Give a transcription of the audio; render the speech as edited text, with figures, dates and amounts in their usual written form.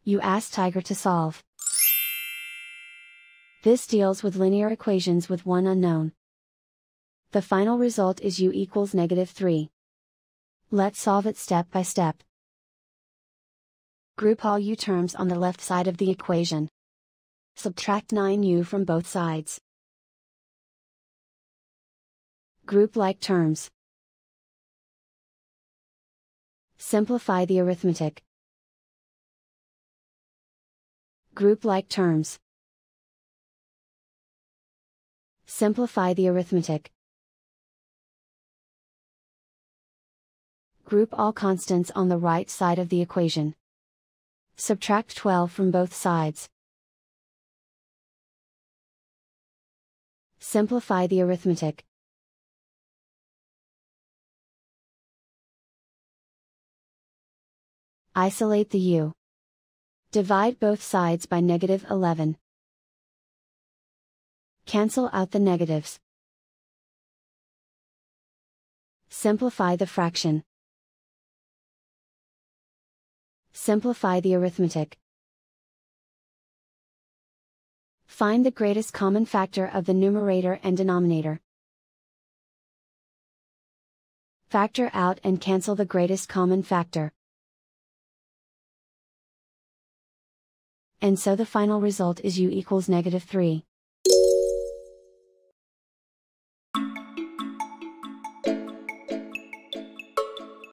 You ask Tiger to solve. This deals with linear equations with one unknown. The final result is u equals -3. Let's solve it step by step. Group all u terms on the left side of the equation. Subtract 9u from both sides. Group like terms. Simplify the arithmetic. Group like terms. Simplify the arithmetic. Group all constants on the right side of the equation. Subtract 12 from both sides. Simplify the arithmetic. Isolate the u. Divide both sides by -11. Cancel out the negatives. Simplify the fraction. Simplify the arithmetic. Find the greatest common factor of the numerator and denominator. Factor out and cancel the greatest common factor. And so the final result is u equals -3.